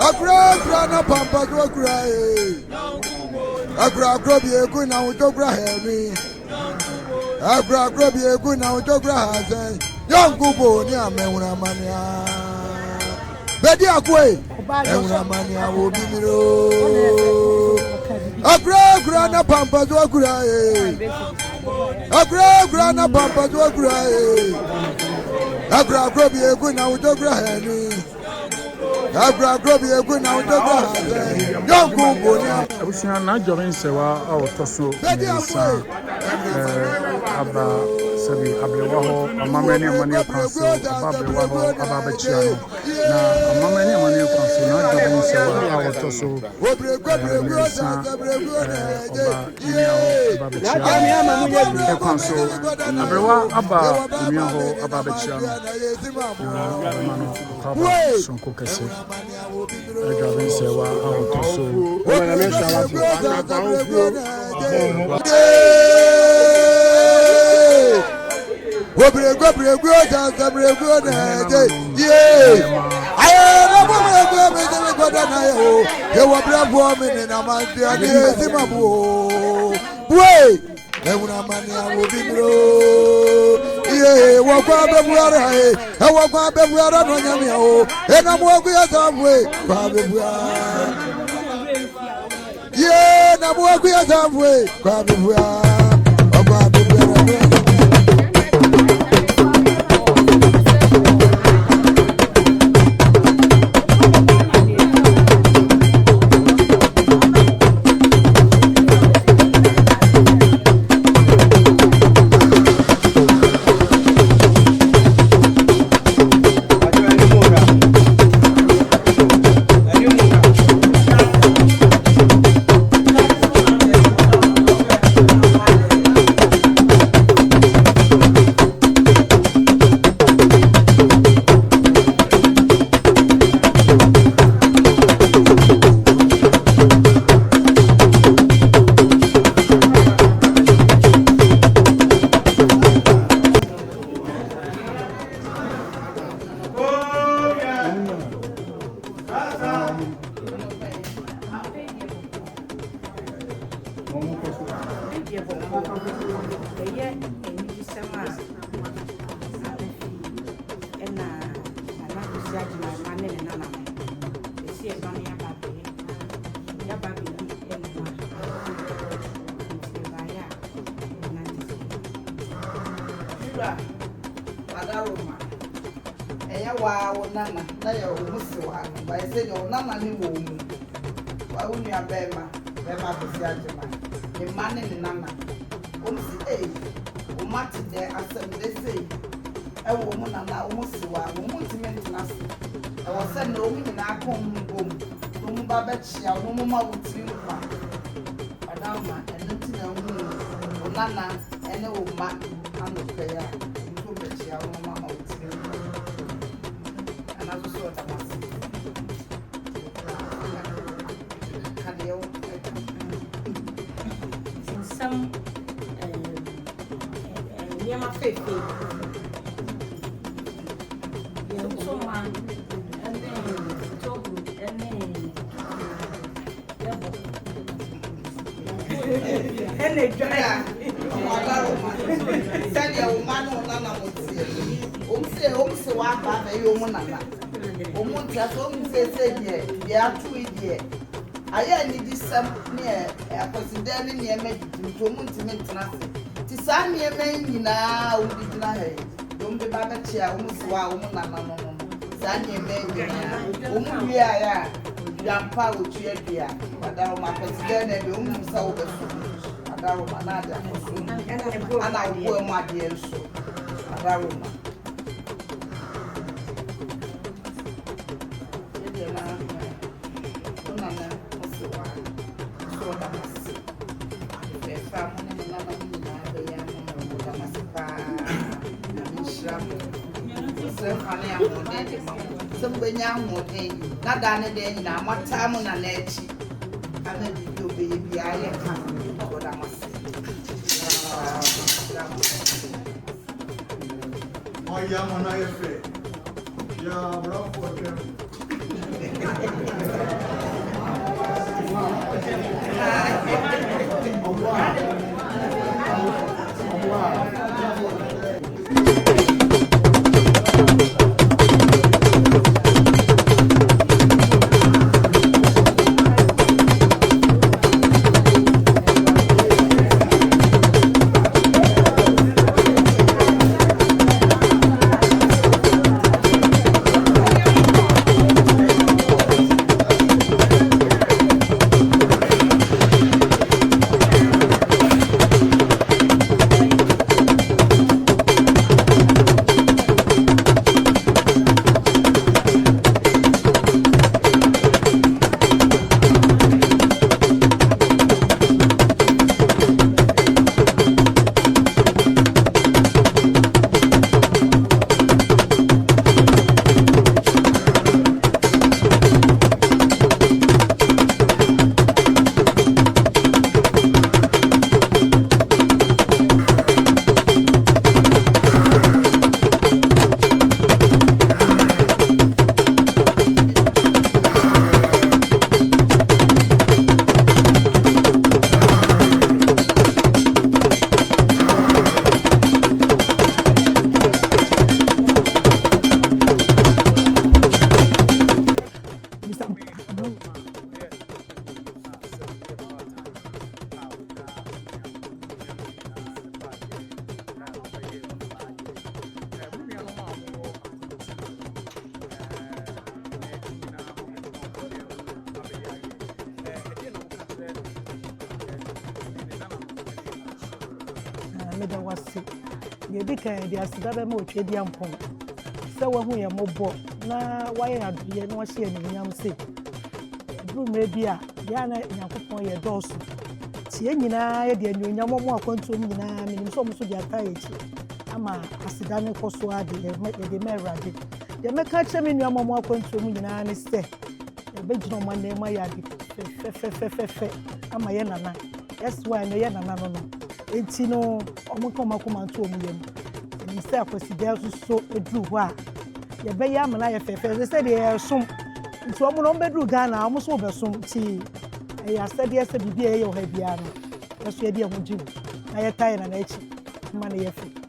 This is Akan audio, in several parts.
Agra na pampa do cry. Agra be a good now to graham. Agra be a good now to graham. Young Gubo, near Mania. Betty Akwe, Mania will be mirror. Agra na pampa do cry. Agra na pampa do cry. Agra be a good now to graham. Abra grobi egu na udogo young Gubo abusia na jorin sewa awtoso nsa aba sabi ablewa ho amamani amani kwanso abablewa ho ababachia no na amamani amani kwanso na jorin sewa awtoso nsa oba nia ho ababachia kwanso ablewa aba nia ho ababachia no mano kaba sonko kese Agyeman sewa awtoso Wana mesha watu Obrego jansa brego na ye ayo na brego me de na yo e wo bravo me na manti ani simabu we ewuna mani awo bibro ye wo kwa bebuara e wo kwa bebuara no nyame o e na mo ku ya samwe kwa bebuara ye na mo ku ya samwe kwa bebuara kwa bebuara Akwasi deni ni eme ntomu ntime ntena ti saa ni eme nyina odi gina he dom be ba chia umusiwa umunana no saa ni eme nyina umwie aya yampa otua dua wadaro ma akwasi deni be umusa wo beso wadaro ma na ada ana wo mu ade enso wadaro ma Sembenya ngode na dane de nyina matamu na nachi ana bibi obe bi aye ka oda mase oya mona yefe ya bravo dem meda wase ye bi kan dia sida be ma otwe dia mpon se wa hu ye mobo na wa ye aduye na wa hye ni nyam se duru mre bi a dia na yakopon ye dosu tie nyina ye dia nyonyam mo akwantu nyina minim so mo so dia ta ye chi ama asida ne koso ade ye de merade ye meka che me nuam mo akwantu nyina ne se e be gino mo na ma ya de fe ama ye nana yes why no ye nana no enti no omukoma kuma nto omuyem ni se Akwasi dia so edru ho a ye be ya amana ye fefe se de ye som nti omo no bedru Ghana omo so be som ti e ya se de se bibi e ye ho bia no ye so ye de ho jiwu na ye tai na na echi ma na ye fe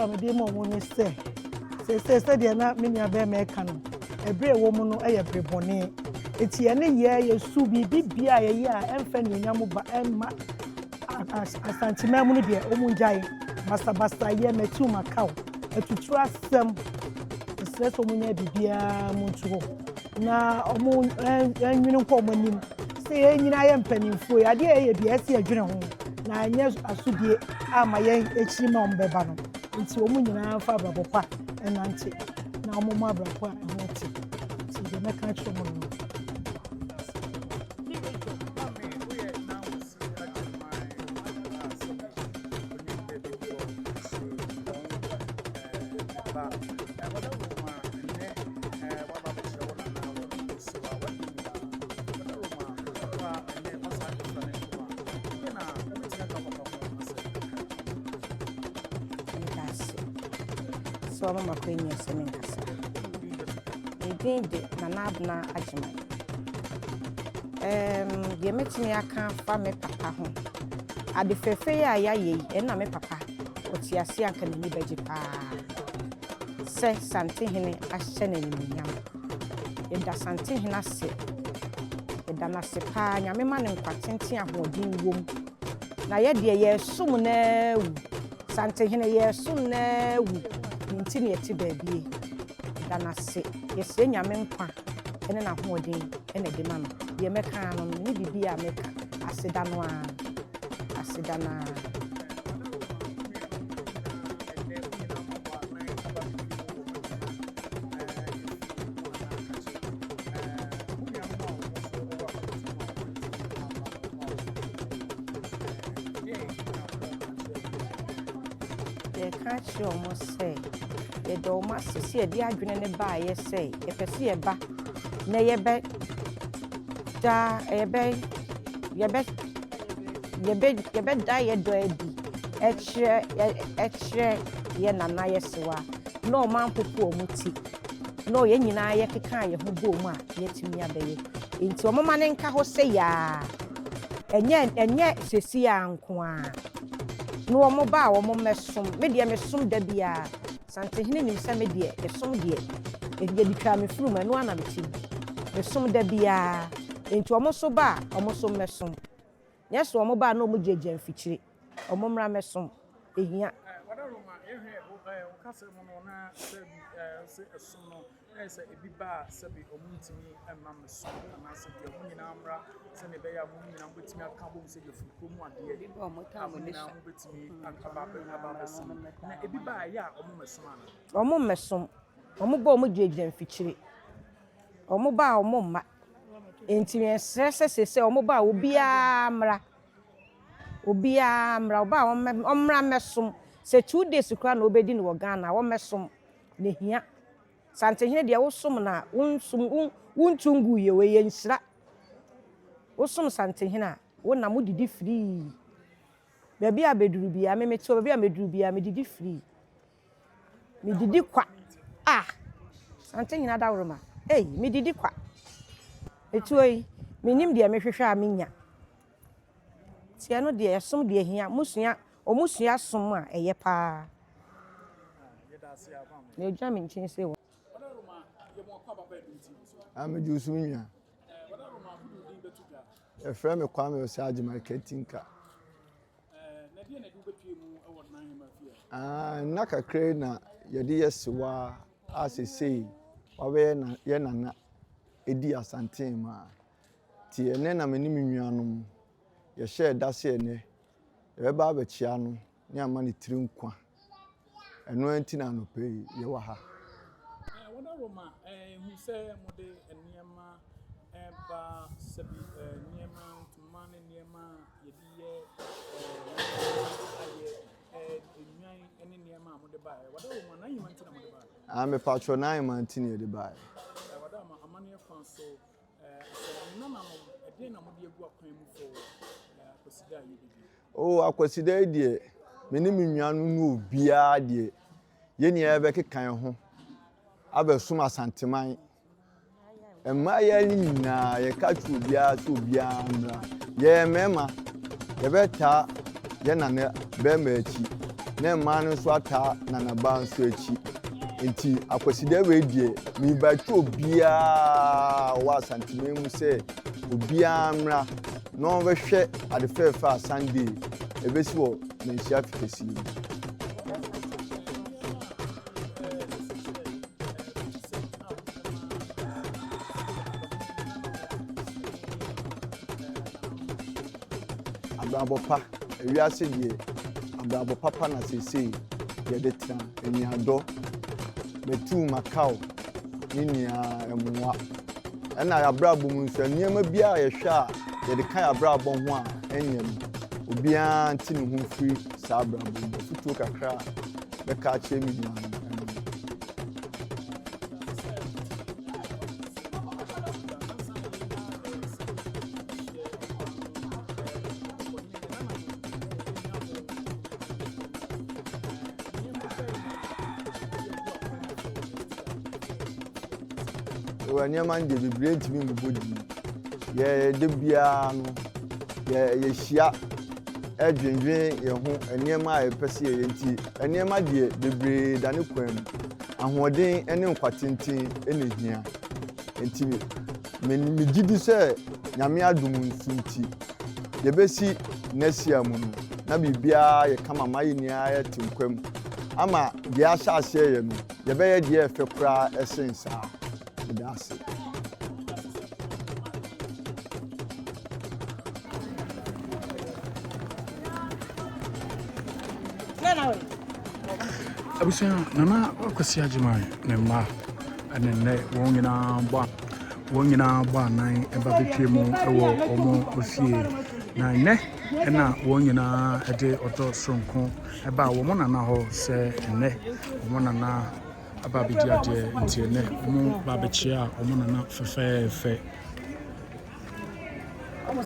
amede mo wonu se de na me nua be me ka no ebre wo mu no eye brebone eti ene ye su bibia ye a emfa nyonyam ba emma Asantehemaa mu no de o mu njai basa ye metu makao etutu asem stress o mu nya bibia mu ntuho na o mu enwini nko mo nim se ye nyina ye mpanimfo ya de ye bia se adwene ho na anya asudie ama ye echi ma ombeba no nti omu nyina fa abrabokwa enante na omu mu abrabokwa enante ti de meka cho mo no so mama kwenye sene nkasa edinde na nabna Agyeman ye metimi aka fa me papa ho ade fefe ya ye na me papa otiase anka na ni baji pa se Asantehemaa ahye na nyam ye da Asantehemaa se ye da na se pa nyame ma ne nkwatenten ahodin wom na ye de ye sum na wu Asantehemaa ye sum na wu nti ne eti baabie da na se yesi nyame nkwa ene na hoodin ene de ma no ye meka no ni bibia meka aseda no a aseda na ye catch you almost say ye do must see a dear adwene ne ba ye say if I see a ba na ye be da ye be da ye do edi echre ye nana ye sewa no man popo omuti no ye nyina ye keka ye ho bo mu a ye timi abeye enti omoma ne nka ho se ya enye sesi anko a no omo ba omo mesom me de mesom da bia Asantehene nim se me de mesom de e de ditwa me furu me no ana me tim mesom da bia enti omo so ba omo so mesom yes omo ba no omo jeje mfikyire omo mra mesom ehia wadaroma ehwe o kase mo no na se esom no ese ebi ba se bi omuntimi emma mesom na se bi omu nyina amra se ne be ya omu nyina mbetimi aka bom se yefuko mu ade ebi ba omo ta mo ne so mbetimi aba mesom na ebi ba ya omo mesom ana omo mesom omo ba omo jeje mfikyire omo ba omo ma enti sese omo ba obi amra oba omra mesom se 2 days kra na obedi no Ghana wo mesom ne hia Asantehene de wo som na unsum untungu ye we nsira wo som Asantehene a wo na modidi free baby abeduru bia me meto baby ameduru bia me didi free me didi kwa Asantehene adawroma me didi kwa etuoi menim de me hwehwe a menya tia no de som de hia musua omusua som a eye pa ne gya me nchin se wo Ameju sumnya e frame me kwa me o se Agyeman ketinka na de na de betue mu e wo nan hema fie na kakre na ye de yesewa asese wawe na ye nana edi Asantehemaa ti ene na meni nnuanom ye share dase ene ye ba abechia no ne amane tiri nkwa eno anti na no pe ye wa ha wadaroma hu se mode eniema ba sebi niema tumane niema yediye enyan ene niema mode ba wadaroma na yima ntina mode ba me patro na yima ntina ye de ba wadaroma amane kwan so na no ede na mode egu akwan mu fo Akwasi oh Akwasi de meni nnuanu no bia de ye ne ebe kekan ho abesum Asanteman emma ya nyina ye kachu bia so bia mra ye mema ye beta ye na ne be ma achi na emma no so ata na na ba nso achi enti Akwasi de we die mi ba chu bia wa Asanteman mu se obia mra no be hwe ade fefa Sunday ebesi wo menhia fikesi ababopa ewiase die ababopa pa na sese ye de tra eniado metu Macau ninia emwa ena ya brabo mu nso niema bia ye hwe a ye de kan ya brabo ho a enyem obia nti ne ho firi sa brabo futu kakra be ka che mi nua niema nde bebre ntimi mbodi ye de bia no ye hia edwenwen ye ho niema a pese ye nti niema de bebre dane kwam ahoden ene nkwatintin ene hia nti me gidi se nyame adum nsunti ye besi nasia mu no na bibia ye kama mayi ni a ye tinkwam ama dia asase ye no ye be ye de efe kra esensa dase abusia nana Akwasi Agyeman ne ma ene won nyina ba nan eba betwe mu ewo omo ofie na ne ɛna wɔn nyinaa ɛde ɔdɔ soronko ɛba wɔn nana hɔ sɛ ɛnɛ wɔn nana aba abɛdi adeɛ nti ɛnɛ wɔn ba abɛkyia wɔn nana fɛfɛɛfɛ